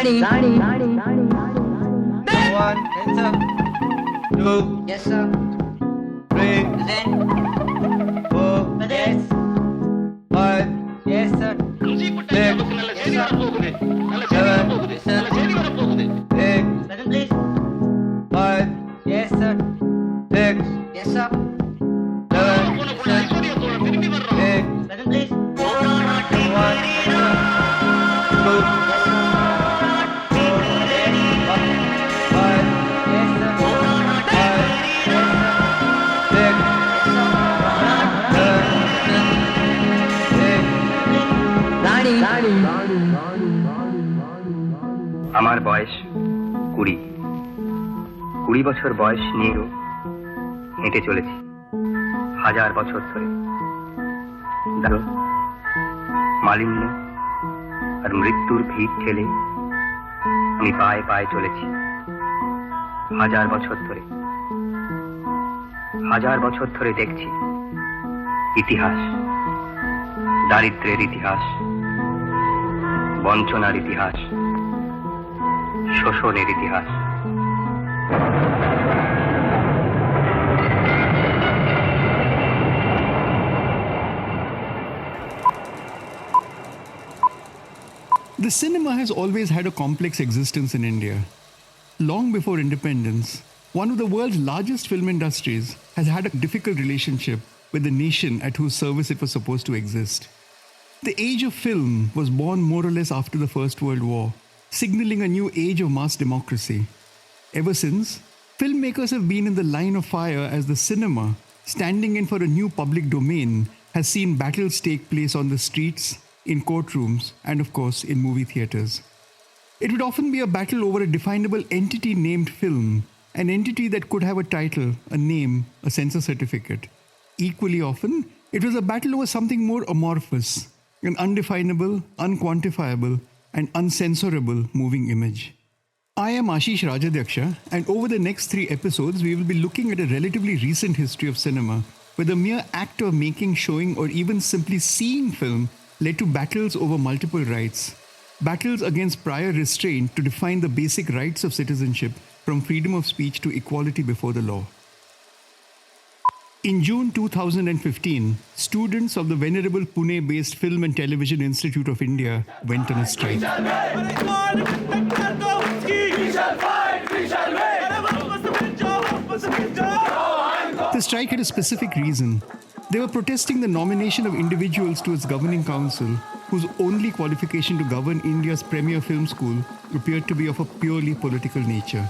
One, hands up. Two, Yes, sir. three, Present. four, Present. 5, Yes, sir. six, Yes, sir. 7, Yes, sir. 8, Present, please. 5, Yes, sir. 6, Yes, sir. 7, Yes, sir. 8, Present, please. 1, hands up. 2, Yes, sir. 5, Yes, sir. 5, 6, 7, 8, আমার বয়স 20 বছর বয়স নিয়েও হেঁটে চলেছি 1000 বছর ধরে। দারুণ মালিন্য আর মৃত্যুর ভিড় ঠেলে আমি পায়ে পায়ে চলেছি 1000 বছর ধরে। 1000 বছর ধরে দেখছি ইতিহাস, দারিদ্র্যের ইতিহাস, বঞ্চনার ইতিহাস, শোষণের ইতিহাস। The cinema has always had a complex existence in India. Long before independence, one of the world's largest film industries has had a difficult relationship with the nation at whose service it was supposed to exist. The age of film was born more or less after the First World War, signaling a new age of mass democracy. Ever since, filmmakers have been in the line of fire as the cinema, standing in for a new public domain, has seen battles take place on the streets, in courtrooms, and of course in movie theatres. It would often be a battle over a definable entity named film, an entity that could have a title, a name, a censor certificate. Equally often, it was a battle over something more amorphous, an undefinable, unquantifiable, and uncensorable moving image. I am Ashish Rajadhyaksha, and over the next 3 episodes, we will be looking at a relatively recent history of cinema, where the mere act of making, showing, or even simply seeing film led to battles over multiple rights. Battles against prior restraint to define the basic rights of citizenship from freedom of speech to equality before the law. In June 2015, students of the venerable Pune-based Film and Television Institute of India went on a strike. The strike had a specific reason. They were protesting the nomination of individuals to its governing council, whose only qualification to govern India's premier film school appeared to be of a purely political nature.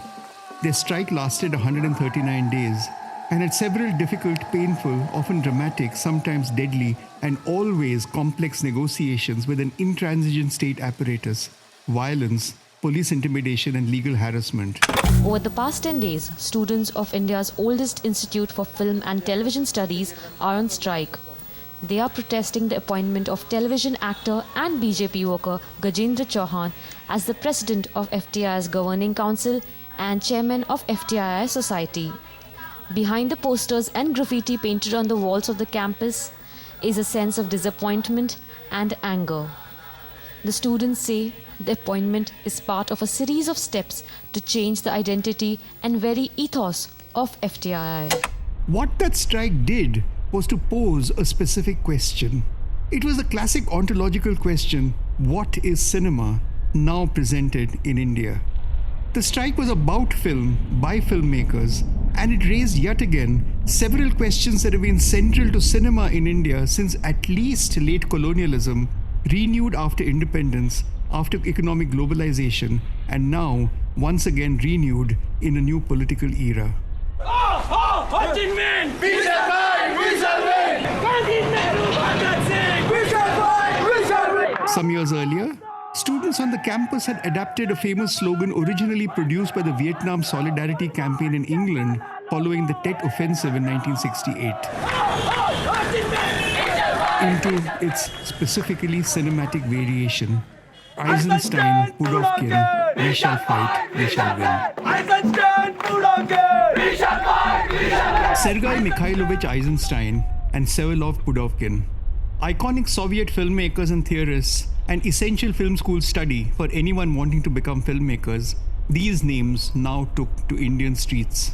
Their strike lasted 139 days and had several difficult, painful, often dramatic, sometimes deadly, and always complex negotiations with an intransigent state apparatus, violence, police intimidation, and legal harassment. Over the past 10 days, students of India's oldest institute for film and television studies are on strike. They are protesting the appointment of television actor and BJP worker Gajendra Chauhan as the president of FTI's governing council and chairman of FTI Society. Behind the posters and graffiti painted on the walls of the campus is a sense of disappointment and anger. The students say the appointment is part of a series of steps to change the identity and very ethos of FTI. What that strike did was to pose a specific question. It was a classic ontological question: what is cinema, now presented in India? The strike was about film by filmmakers, and it raised yet again several questions that have been central to cinema in India since at least late colonialism, renewed after independence, after economic globalization, and now once again renewed in a new political era. Watching men! We shall fight! We shall win! Gandhi, Nehru, Bhagat Singh! We shall fight! We shall win! Some years earlier, students on the campus had adapted a famous slogan originally produced by the Vietnam Solidarity Campaign in England following the Tet Offensive in 1968 into its specifically cinematic variation: Eisenstein, Pudovkin, we shall fight, we shall win. Eisenstein, Pudovkin! We shall fight! We shall win! Sergei Mikhailovich Eisenstein and Severlov Pudovkin, iconic Soviet filmmakers and theorists, an essential film school study for anyone wanting to become filmmakers, these names now took to Indian streets.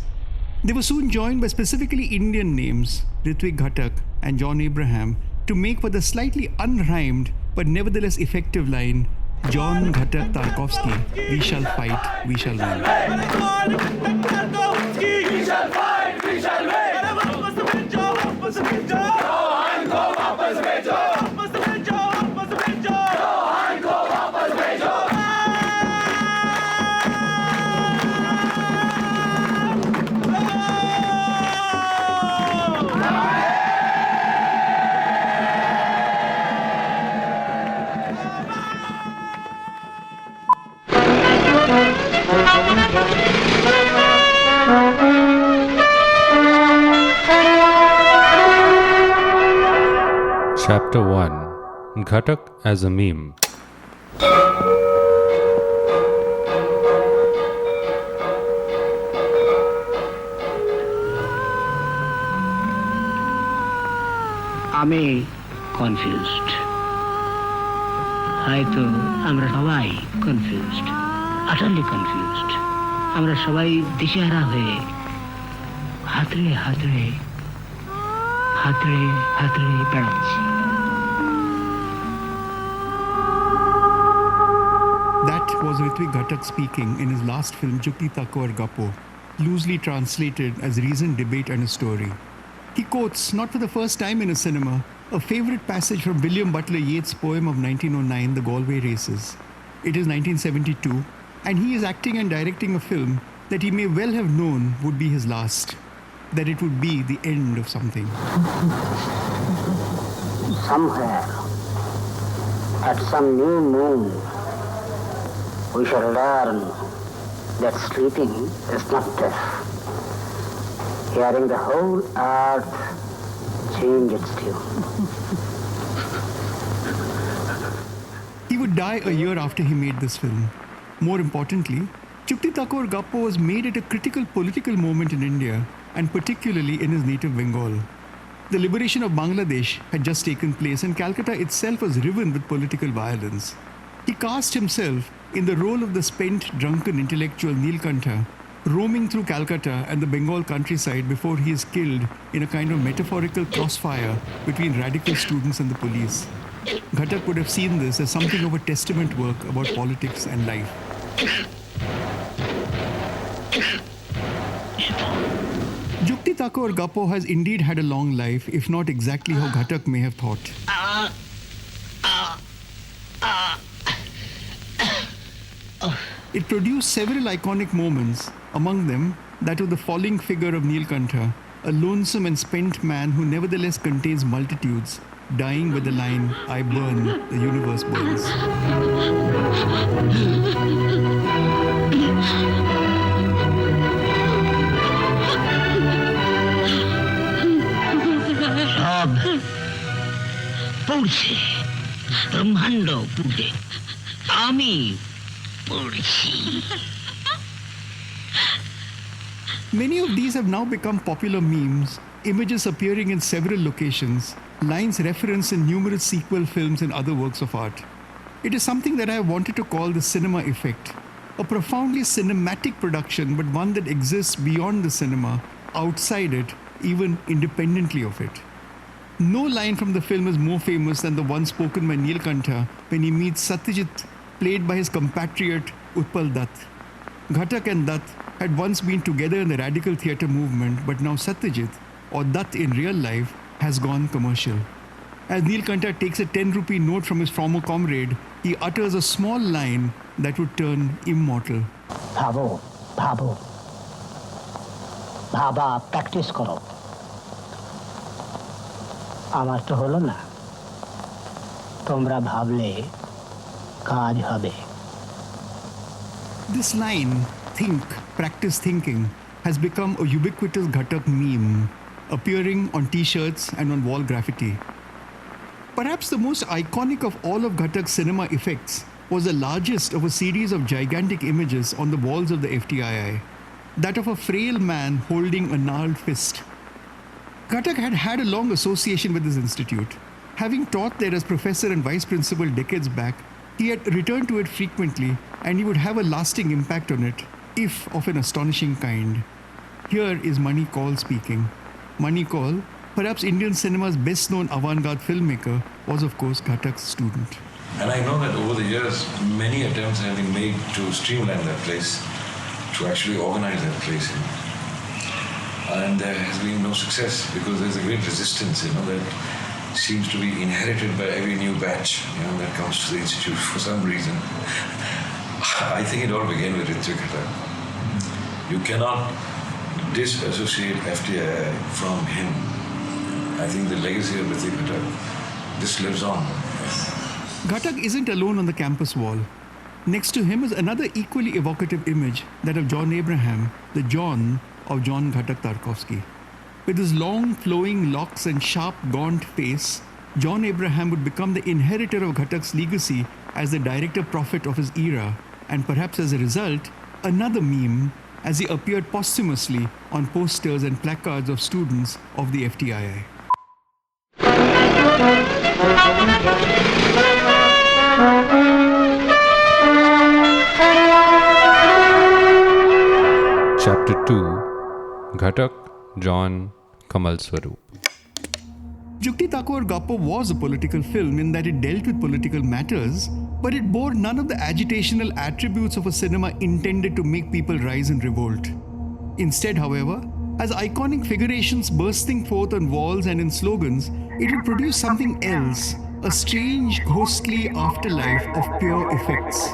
They were soon joined by specifically Indian names, Ritwik Ghatak and John Abraham, to make for the slightly unrhymed but nevertheless effective line, John-Ghatak-Tarkovsky, we shall fight, we shall win. We shall fight, we shall win. Johan ko वापस भेजो. Johan को वापस भेजो. Chapter 1 Ghatak as a Meme. আমি confused, হয়তো আমরা সবাই confused, আটারলি confused. আমরা সবাই দিশেহারা হয়ে হাতড়ে হাতড়ে হাতড়ে হাতড়ে বেড়াচ্ছি। That was Ritwik Ghatak speaking in his last film Juktitako or Gappo, loosely translated as Reason, Debate and a Story. He quotes, not for the first time in a cinema, a favorite passage from William Butler Yeats' poem of 1909, The Galway Races. It is 1972, and he is acting and directing a film that he may well have known would be his last, that it would be the end of something. Somewhere, at some new moon, we shall learn that sleeping is not death. Hearing the whole earth change its tune. He would die a year after he made this film. More importantly, Juktitako or Gappo was made at a critical political moment in India, and particularly in his native Bengal. The liberation of Bangladesh had just taken place, and Calcutta itself was riven with political violence. He cast himself in the role of the spent, drunken intellectual Neelkantha, roaming through Calcutta and the Bengal countryside before he is killed in a kind of metaphorical crossfire between radical students and the police. Ghatak would have seen this as something of a testament work about politics and life. Juktitako or Gappo has indeed had a long life, if not exactly how Ghatak may have thought. It produced several iconic moments, among them that of the falling figure of Neelkantha, a lonesome and spent man who nevertheless contains multitudes, dying with the line, I burn, the universe burns. সব পড়ছে, ব্রহ্মাণ্ড পুড়ে, আমি পড়ছি। Many of these have now become popular memes, images appearing in several locations, lines referenced in numerous sequel films and other works of art. It is something that I have wanted to call the cinema effect, a profoundly cinematic production, but one that exists beyond the cinema, outside it, even independently of it. No line from the film is more famous than the one spoken by Neelkantha when he meets Satyajit, played by his compatriot Utpal Dutt. Ghatak and Dutt had once been together in the radical theatre movement, but now Satyajit, or Dutt in real life, has gone commercial. As Neelkantha takes a 10 rupee note from his former comrade, he utters a small line that would turn immortal. ভাবো ভাবো, ভাবা practice করো। আমার তো হলো না, তোমরা ভাবলে কাজ হবে। This line, think, practice thinking, has become a ubiquitous Ghatak meme, appearing on t-shirts and on wall graffiti. Perhaps the most iconic of all of Ghatak's cinema effects was the largest of a series of gigantic images on the walls of the FTII, that of a frail man holding a gnarled fist. Ghatak had had a long association with this institute. Having taught there as professor and vice principal decades back, he had returned to it frequently and he would have a lasting impact on it, if of an astonishing kind. Here is Mani Kaul speaking. Mani Kaul, perhaps Indian cinema's best known avant-garde filmmaker, was of course Ghatak's student. And I know that over the years, many attempts have been made to streamline that place, to actually organize that place. And there has been no success because there's a great resistance, that seems to be inherited by every new batch, that comes to the institute for some reason. I think it all began with Ritvik Ghatak. You cannot disassociate FTI from him. I think the legacy of Ritvik Ghatak, this lives on. Ghatak isn't alone on the campus wall. Next to him is another equally evocative image, that of John Abraham, the John of John-Ghatak-Tarkovsky. With his long flowing locks and sharp gaunt face, John Abraham would become the inheritor of Ghatak's legacy as the director prophet of his era, and perhaps as a result, another meme as he appeared posthumously on posters and placards of students of the FTII. Chapter 2 Ghatak, John, Kamal Swaroop. Jukti Thakur Gappo was a political film in that it dealt with political matters, but it bore none of the agitational attributes of a cinema intended to make people rise in revolt. Instead, however, as iconic figurations bursting forth on walls and in slogans, it would produce something else, a strange, ghostly afterlife of pure effects.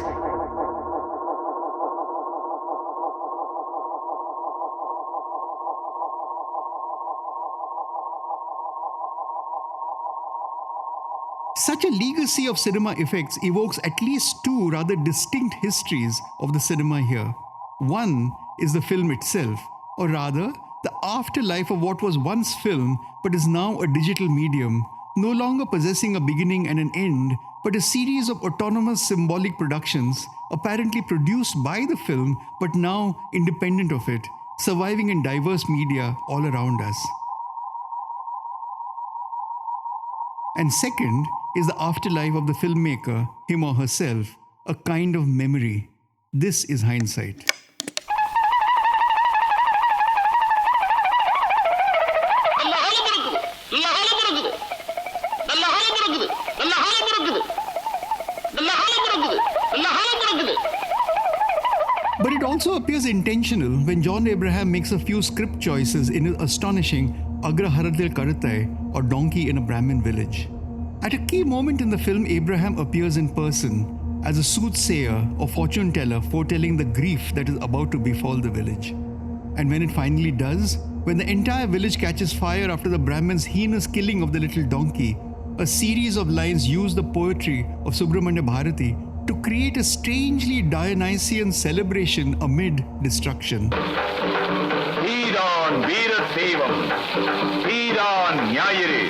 Such a legacy of cinema effects evokes at least two rather distinct histories of the cinema here. One is the film itself, or rather, the afterlife of what was once film but is now a digital medium, no longer possessing a beginning and an end, but a series of autonomous symbolic productions, apparently produced by the film but now independent of it, surviving in diverse media all around us. And second is the afterlife of the filmmaker, him or herself, a kind of memory. This is hindsight. But it also appears intentional when John Abraham makes a few script choices in his astonishing Agra Haradil Karatai, or Donkey in a Brahmin Village. At a key moment in the film, Abraham appears in person as a soothsayer or fortune teller foretelling the grief that is about to befall the village. And when it finally does, when the entire village catches fire after the Brahmin's heinous killing of the little donkey, a series of lines use the poetry of Subramanya Bharati to create a strangely Dionysian celebration amid destruction. Veeran Veera Sevam, Veeran Nyayire,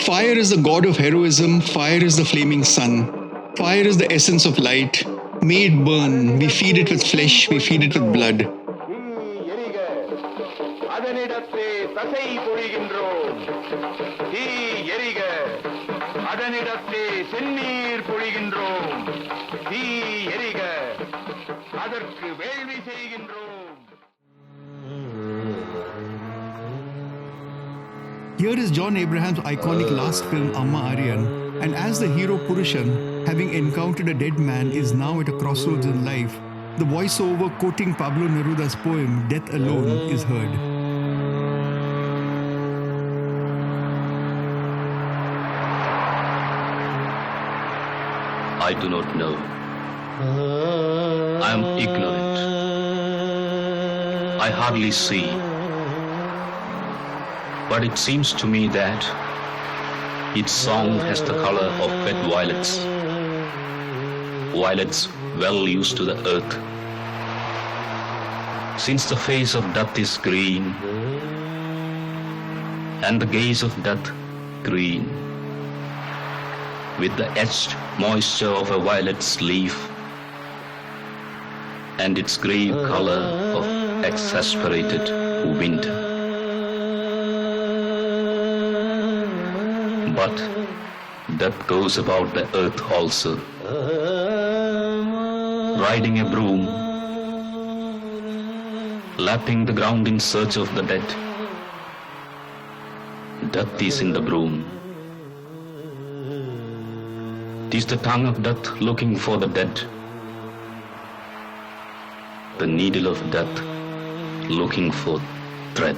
Fire is the god of heroism, fire is the flaming sun. Fire is the essence of light. May it burn, we feed it with flesh, we feed it with blood. Here is John Abraham's iconic last film, Amma Aryan, and as the hero Purushan, having encountered a dead man, is now at a crossroads in life, the voiceover quoting Pablo Neruda's poem, Death Alone, is heard. I do not know. I am ignorant. I hardly see. But it seems to me that its song has the color of wet violets. Violets well used to the earth. Since the face of death is green, and the gaze of death green, with the etched moisture of a violet's leaf, and its grave color of exasperated winter. But death goes about the earth also, riding a broom, lapping the ground in search of the dead. Death is in the broom. It is the tongue of death looking for the dead. The needle of death looking for thread.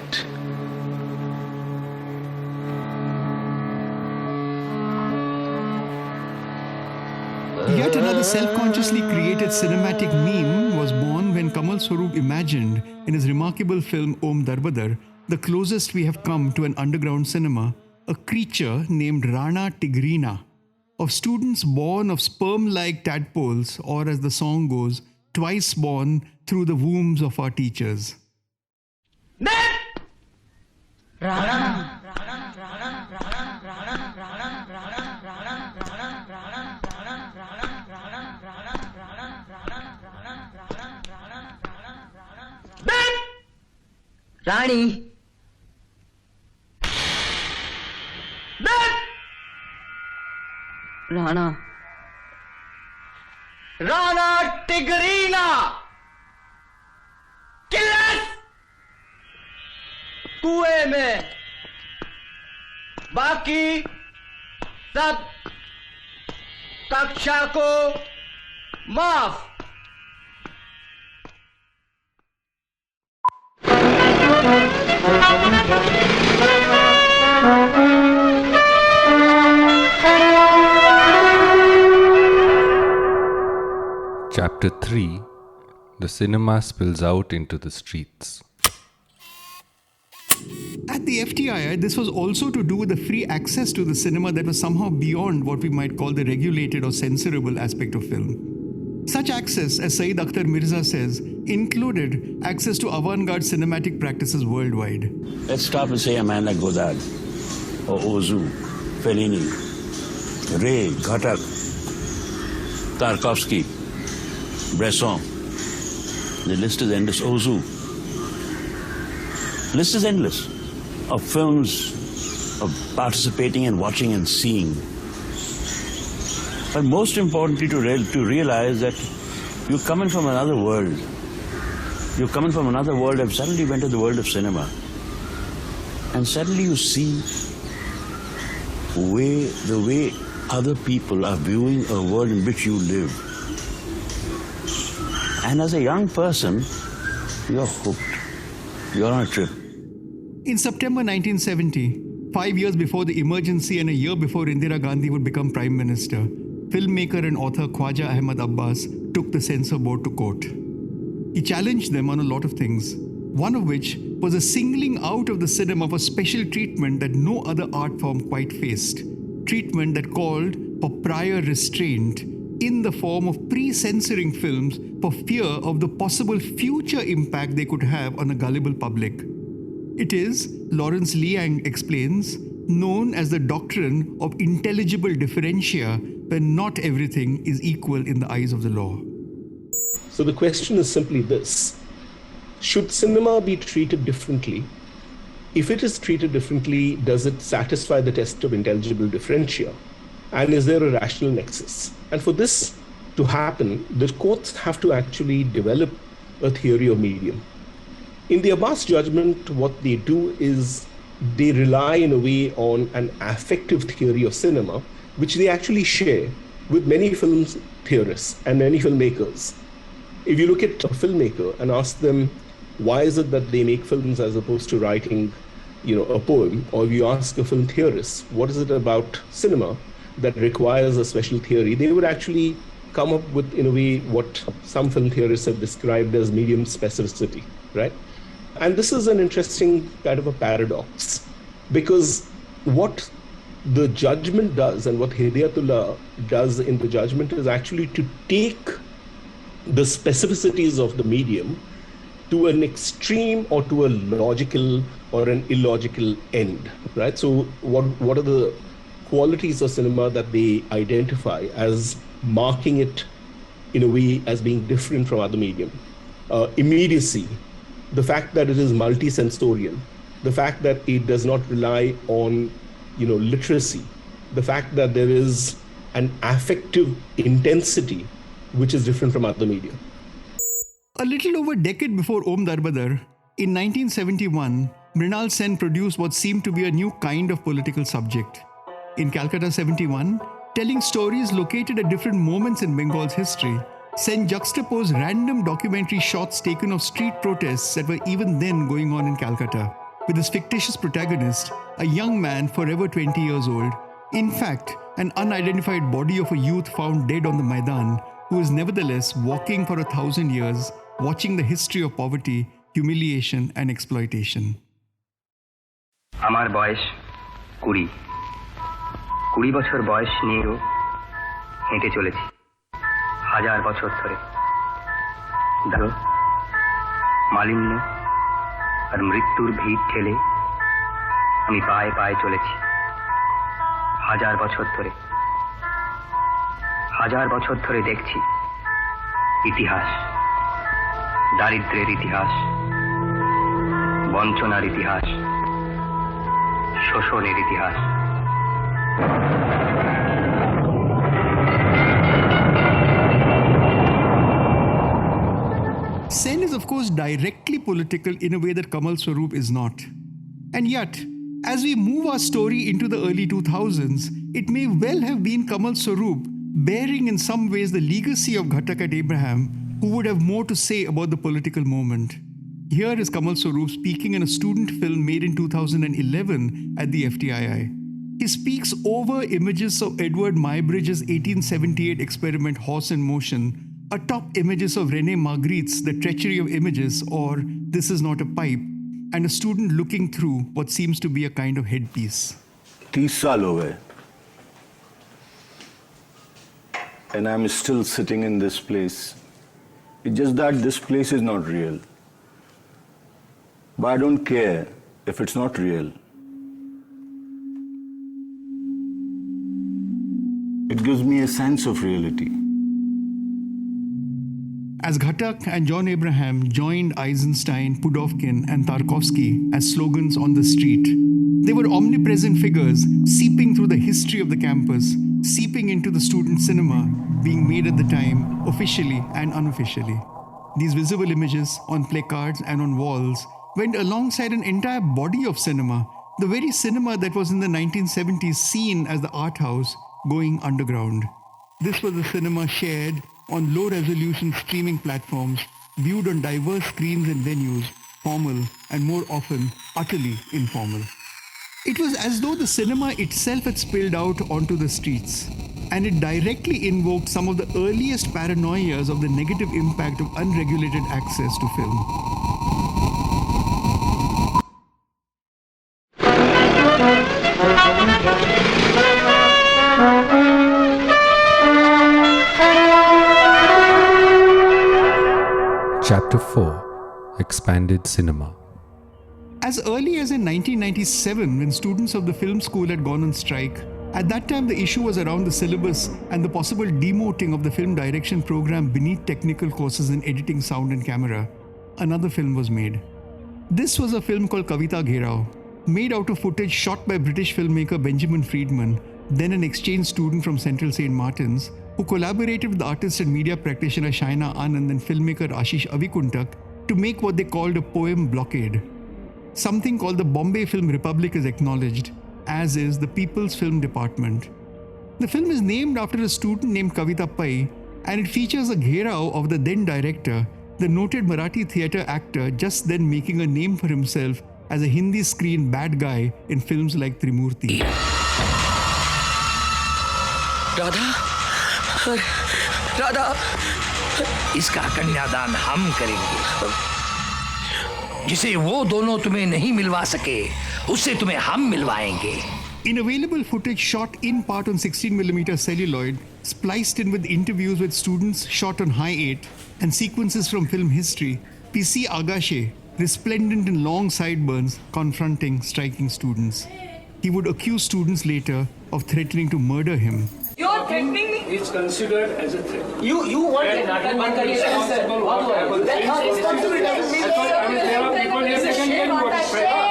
Yet another self-consciously created cinematic meme was born when Kamal Swarup imagined in his remarkable film Om Darbadar the closest we have come to an underground cinema, a creature named Rana Tigrina, of students born of sperm-like tadpoles, or as the song goes, twice born through the wombs of our teachers. Rani. Rana. Rana Tigrina. किल्लत कुएं में बाकी सब कक्षा को माफ. Chapter 3. The cinema spills out into the streets. At the FTII, this was also to do with the free access to the cinema that was somehow beyond what we might call the regulated or censorable aspect of film. Such access, as Saeed Akhtar Mirza says, included access to avant-garde cinematic practices worldwide. Let's stop and say a man like Godard, or Ozu, Fellini, Ray, Ghatak, Tarkovsky, Bresson. The list is endless. Ozu. List is endless of films of participating and watching and seeing. But most importantly, to realize that you're coming from another world. You're coming from another world and suddenly went to the world of cinema. And suddenly you see the way other people are viewing a world in which you live. And as a young person, you're hooked. You're on a trip. In September 1970, 5 years before the emergency and a year before Indira Gandhi would become Prime Minister, filmmaker and author Khwaja Ahmad Abbas took the censor board to court. He challenged them on a lot of things, one of which was a singling out of the cinema for special treatment that no other art form quite faced. Treatment that called for prior restraint in the form of pre-censoring films for fear of the possible future impact they could have on a gullible public. It is, Lawrence Liang explains, known as the doctrine of intelligible differentia, where not everything is equal in the eyes of the law. So the question is simply this: should cinema be treated differently? If it is treated differently, does it satisfy the test of intelligible differentia? And is there a rational nexus? And for this to happen, the courts have to actually develop a theory of medium. In the Abbas judgment, what they do is they rely in a way on an affective theory of cinema, which they actually share with many film theorists and many filmmakers. If you look at a filmmaker and ask them, why is it that they make films as opposed to writing, a poem, or if you ask a film theorist, what is it about cinema that requires a special theory, they would actually come up with, in a way, what some film theorists have described as medium specificity, right? And this is an interesting kind of a paradox, because what the judgment does and what Hidayatullah does in the judgment is actually to take the specificities of the medium to an extreme or to a logical or an illogical end, right? So what are the qualities of cinema that they identify as marking it in a way as being different from other medium? Immediacy, the fact that it is multisensorial, the fact that it does not rely on, literacy, the fact that there is an affective intensity which is different from other media. A little over a decade before Om Darbadar, in 1971, Mrinal Sen produced what seemed to be a new kind of political subject. In Calcutta 71, telling stories located at different moments in Bengal's history, Sen juxtaposed random documentary shots taken of street protests that were even then going on in Calcutta, with his fictitious protagonist, a young man forever 20 years old, in fact, an unidentified body of a youth found dead on the Maidan, who is nevertheless walking for 1,000 years, watching the history of poverty, humiliation and exploitation. আমার বয়স 20 বছর বয়স নিয়েও হেঁটে চলেছি হাজার বছর ধরে দারো মালিন্য আর মৃত্যুর ভিড় ঠেলে আমি পায়ে পায়ে চলেছি হাজার বছর ধরে দেখছি ইতিহাস দারিদ্র্যের ইতিহাস বঞ্চনার ইতিহাস শোষণের ইতিহাস Sen is of course directly political in a way that Kamal Swaroop is not. And yet, as we move our story into the early 2000s, it may well have been Kamal Swaroop bearing in some ways the legacy of Ghatak and Abraham, who would have more to say about the political moment. Here is Kamal Swaroop speaking in a student film made in 2011 at the FTII. He speaks over images of Edward Muybridge's 1878 experiment Horse in Motion, atop images of René Magritte's The Treachery of Images or This Is Not a Pipe, and a student looking through what seems to be a kind of headpiece. 30 साल हो गए and I'm still sitting in this place. It's just that this place is not real. But I don't care if it's not real. It gives me a sense of reality. As Ghatak and John Abraham joined Eisenstein, Pudovkin and Tarkovsky as slogans on the street, they were omnipresent figures seeping through the history of the campus, seeping into the student cinema being made at the time, officially and unofficially. These visible images on placards and on walls went alongside an entire body of cinema, the very cinema that was in the 1970s seen as the art house going underground. This was the cinema shared on low-resolution streaming platforms, viewed on diverse screens and venues, formal and more often utterly informal. It was as though the cinema itself had spilled out onto the streets, and it directly invoked some of the earliest paranoias of the negative impact of unregulated access to film. Chapter 4: Expanded Cinema. As early as in 1997, when students of the film school had gone on strike, at that time the issue was around the syllabus and the possible demoting of the film direction program beneath technical courses in editing, sound and camera. Another film was made. This was a film called Kavita Gherao, made out of footage shot by British filmmaker Benjamin Friedman, then an exchange student from Central St. Martin's, who collaborated with the artist and media practitioner Shaina Anand and filmmaker Ashish Avikuntak to make what they called a poem blockade. Something called the Bombay Film Republic is acknowledged, as is the People's Film Department. The film is named after a student named Kavita Pai, and it features a gherao of the then director, the noted Marathi theatre actor just then making a name for himself as a Hindi screen bad guy in films like Trimurti. Radha, इसका कन्यादान हम करेंगे। जिसे वो दोनों तुम्हें नहीं मिलवा सके, उससे तुम्हें हम मिलवाएंगे। In available footage shot in part on 16mm celluloid, spliced in with interviews with students shot on high 8 and sequences from film history, PC Agashe, resplendent in long sideburns, confronting striking students. He would accuse students later of threatening to murder him. You're threatening me? is considered as a threat. You want it. Natak band kariye, sir. What was that? Responsibility doesn't mean There are people here who can get what is threat.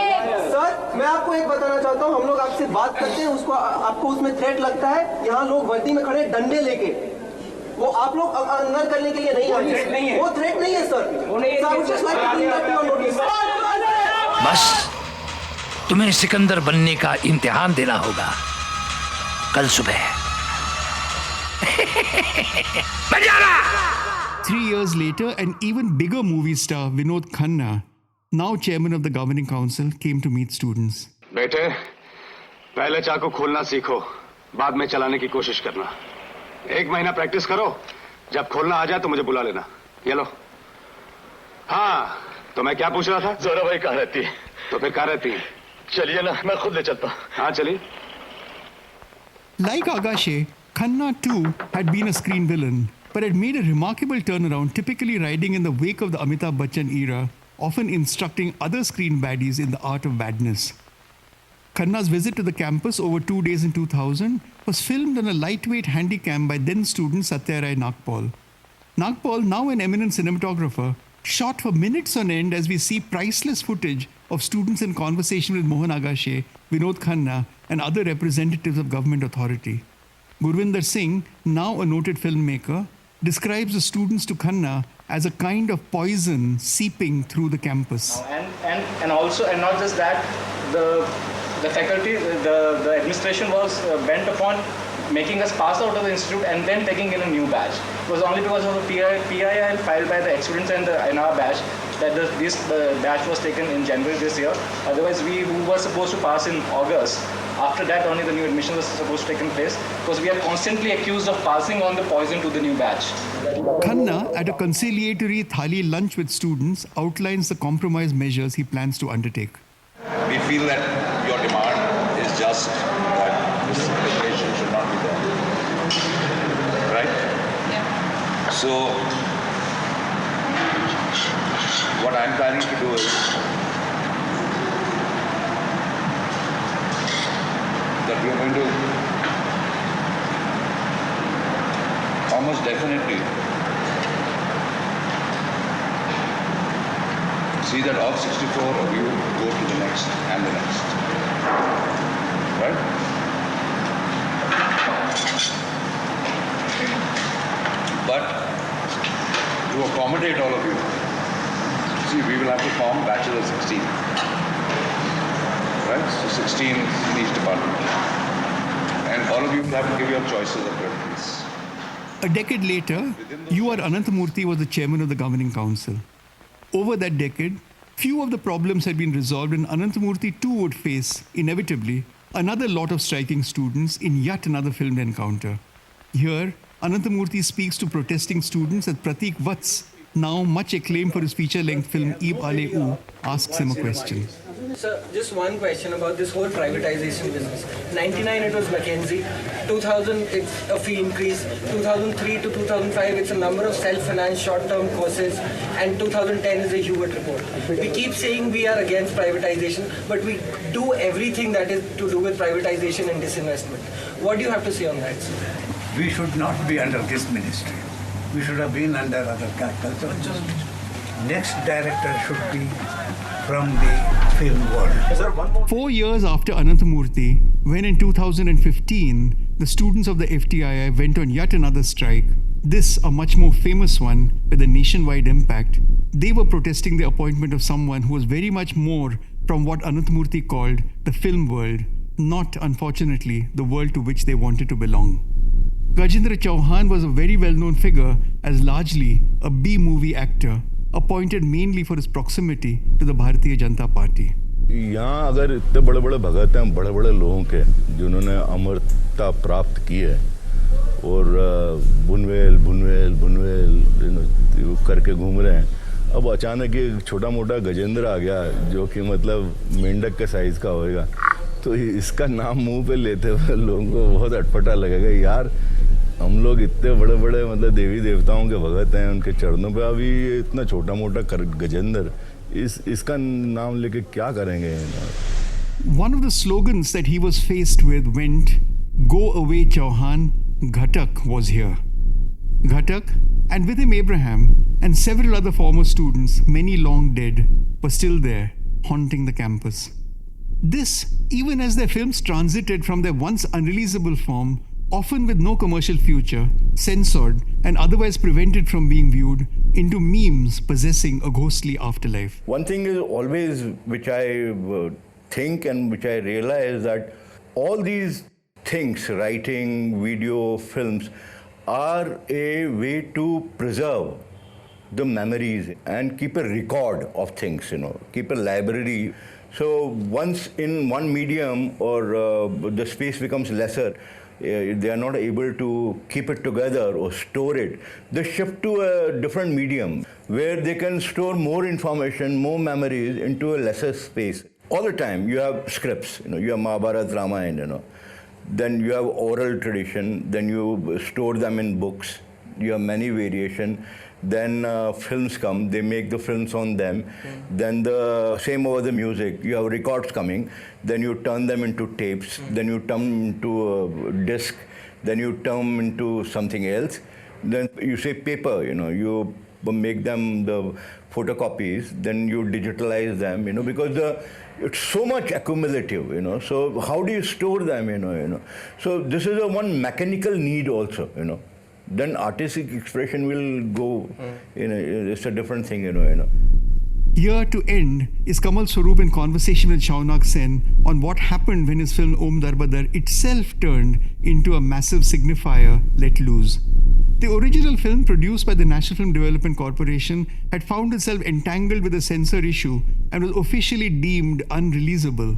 Sir मैं आपको एक बताना चाहता हूँ हम लोग आपसे बात करते हैं उसको आपको उसमें थ्रेट लगता है यहाँ लोग वर्दी में खड़े डंडे लेके वो आप लोग अंदर करने के लिए नहीं आए वो थ्रेट नहीं है सर बस तुम्हें सिकंदर बनने का इम्तिहान देना होगा कल सुबह मैं जा रहा 3 years later, an even bigger movie star, Vinod Khanna, now chairman of the governing council, came to meet students. बेटे, पहले चाकू खोलना सीखो, बाद में चलाने की कोशिश करना। 1 महीना प्रैक्टिस करो, जब खोलना आ जाए तो मुझे बुला लेना। ये लो। हाँ, तो मैं क्या पूछ रहा था? जोरा भाई कहाँ रहती है? तो फिर कहाँ रहती है? चलिए ना, मैं खुद ले चलता हूँ। हाँ, चलिए। Like Agashe, Khanna too had been a screen villain, but had made a remarkable turnaround, typically riding in the wake of the Amitabh Bachchan era, often instructing other screen baddies in the art of badness. Khanna's visit to the campus over 2 days in 2000 was filmed on a lightweight handycam by then student Satya Rai Nagpal. Nagpal, now an eminent cinematographer, shot for minutes on end as we see priceless footage of students in conversation with Mohan Agashe, Vinod Khanna, and other representatives of government authority. Gurvinder Singh, now a noted filmmaker, describes the students to Khanna as a kind of poison seeping through the campus. And also, and not just that, the faculty, the administration was bent upon making us pass out of the institute and then taking in a new batch. It was only because of the PIL filed by the students and in our batch that this batch was taken in January this year. Otherwise, we were supposed to pass in August. After that, only the new admission was supposed to take place because we are constantly accused of passing on the poison to the new batch. Khanna, at a conciliatory thali lunch with students, outlines the compromise measures he plans to undertake. We feel that your demand is just that this segregation should not be there. Right? Yeah. So, what I'm planning to do is that we are going to almost definitely see that all 64 of you go to the next and the next. Right? But to accommodate all of you, see, we will have to form batches of 16. Right? So 16 in each department. And all of you will have to give your choices of preference. A decade later, U.R. Ananthamurthy was the chairman of the governing council. Over that decade, few of the problems had been resolved, and Ananthamurthy too would face, inevitably, another lot of striking students in yet another filmed encounter. Here, Ananthamurthy speaks to protesting students as Pratik Vats, now much acclaimed for his feature-length film Ib Ale U, asks him a question. Sir, just one question about this whole privatization business. 99 it was McKinsey, 2000 it's a fee increase, 2003 to 2005 it's a number of self-financed short-term courses, and 2010 is a Hewlett report. We keep saying we are against privatization, but we do everything that is to do with privatization and disinvestment. What do you have to say on that, sir? We should not be under this ministry. We should have been under other cultural ministry. Next director should be from the film world. 4 years after Ananthamurthy, when in 2015, the students of the FTII went on yet another strike, this a much more famous one with a nationwide impact, they were protesting the appointment of someone who was very much more from what Ananthamurthy called the film world, not, unfortunately, the world to which they wanted to belong. Gajendra Chauhan was a very well-known figure as largely a B-movie actor, appointed mainly for his proximity to the Bharatiya Janata Party. यहाँ अगर इतने बड़े-बड़े भगत हैं, बड़े-बड़े लोगों के, जिन्होंने अमरता प्राप्त की है, और बुनवेल करके घूम रहे हैं, अब अचानक एक छोटा-मोटा गजेंद्र आ गया, जो कि मतलब मेंढक के साइज का होएगा, तो इसका नाम मुंह पे लेते हुए लोगों को बहुत अटपटा लगेगा. यार, हम लोग इतने बड़े-बड़े मतलब देवी देवताओं के भगत हैं, उनके चरणों पे अभी इतना छोटा-मोटा गजेंद्र, इसका नाम लेके क्या करेंगे? One of the slogans that he was faced with went, "Go away Chauhan, Ghatak was here. Ghatak, and with him Abraham, and several other former students, many long dead, were still there, haunting the campus. This, even as their films transited from their once unreleasable form, often with no commercial future, censored and otherwise prevented from being viewed, into memes possessing a ghostly afterlife. One thing is always which I think and which I realize that all these things, writing, video, films, are a way to preserve the memories and keep a record of things, keep a library. So once in one medium or the space becomes lesser, they are not able to keep it together or store it. They shift to a different medium where they can store more information, more memories into a lesser space. All the time you have scripts, you have Mahabharata, Ramayana, then you have oral tradition, then you store them in books, you have many variation. Then films come, they make the films on them. Then the same over the music, you have records coming, then you turn them into tapes, then you turn into a disc, then you turn into something else. Then you say paper, you make them the photocopies, then you digitalize them, because it's so much accumulative, so how do you store them, So this is a one mechanical need also, Then artistic expression will go, it's a different thing, Here to end is Kamal Swaroop in conversation with Shaunak Sen on what happened when his film Om Darbadar itself turned into a massive signifier let loose. The original film, produced by the National Film Development Corporation, had found itself entangled with a censor issue and was officially deemed unreleasable.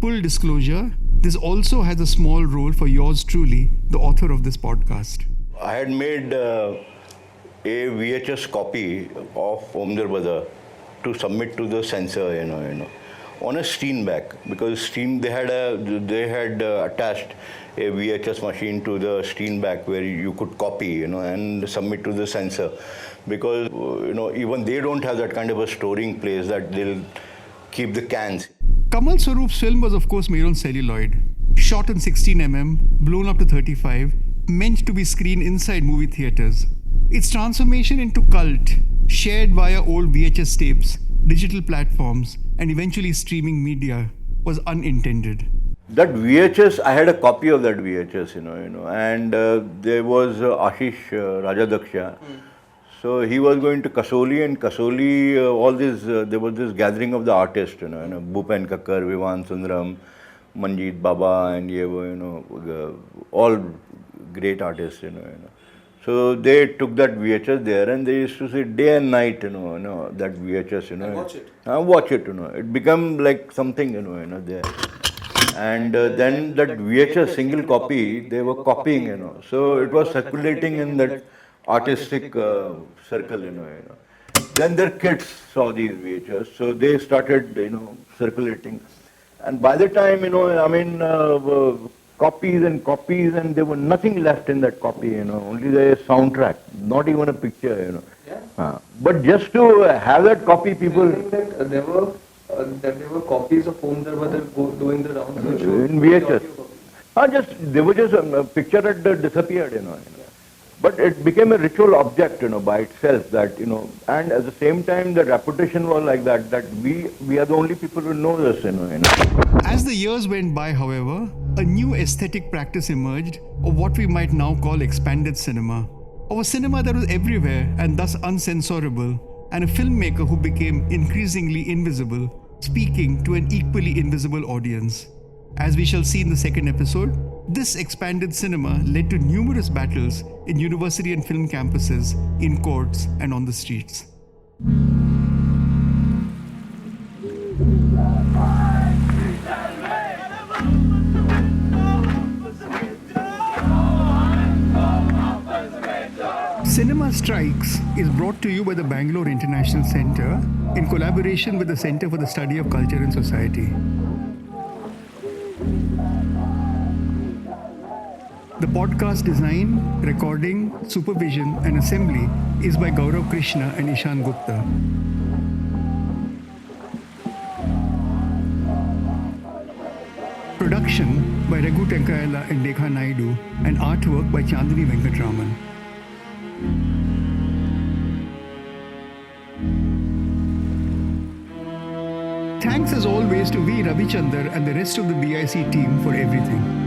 Full disclosure, this also has a small role for yours truly, the author of this podcast. I had made a VHS copy of Om Darbadar to submit to the censor, on a Steenbeck, because they had attached a VHS machine to the Steenbeck where you could copy, and submit to the censor, because even they don't have that kind of a storing place that they'll keep the cans. Kamal Swaroop's film was of course made on celluloid, shot on 16mm, blown up to 35, meant to be screened inside movie theaters. Its transformation into cult, shared via old VHS tapes, digital platforms, and eventually streaming media, was unintended. That VHS, I had a copy of that VHS, and there was Ashish Rajadaksha. So he was going to Kasoli, and Kasoli, there was this gathering of the artists, Bhupen Kakkar, Vivan Sundaram, Manjeet Baba, and all great artists, So they took that VHS there and they used to say day and night, that VHS, And watch it. Watch it, It became like something, there. And then that VHS single copy, they were copying, So it was circulating in that artistic circle, Then their kids saw these VHS, so they started, circulating. And by the time, copies and there was nothing left in that copy, only the soundtrack, not even a picture, Yeah. But just to have that copy, people... That there were copies of Om Darbadar doing the rounds. In VHS. They were just a picture that disappeared, But it became a ritual object, by itself, that, and at the same time, the reputation was like that we are the only people who know this, As the years went by, however, a new aesthetic practice emerged of what we might now call expanded cinema, of a cinema that was everywhere and thus uncensorable, and a filmmaker who became increasingly invisible, speaking to an equally invisible audience. As we shall see in the second episode, this expanded cinema led to numerous battles in university and film campuses, in courts, and on the streets. Cinema Strikes is brought to you by the Bangalore International Centre in collaboration with the Centre for the Study of Culture and Society. The podcast design, recording, supervision, and assembly is by Gaurav Krishna and Ishan Gupta. Production by Raghu Tenkaila and Lekha Naidu, and artwork by Chandani Venkatraman. Thanks as always to V. Ravichandar and the rest of the BIC team for everything.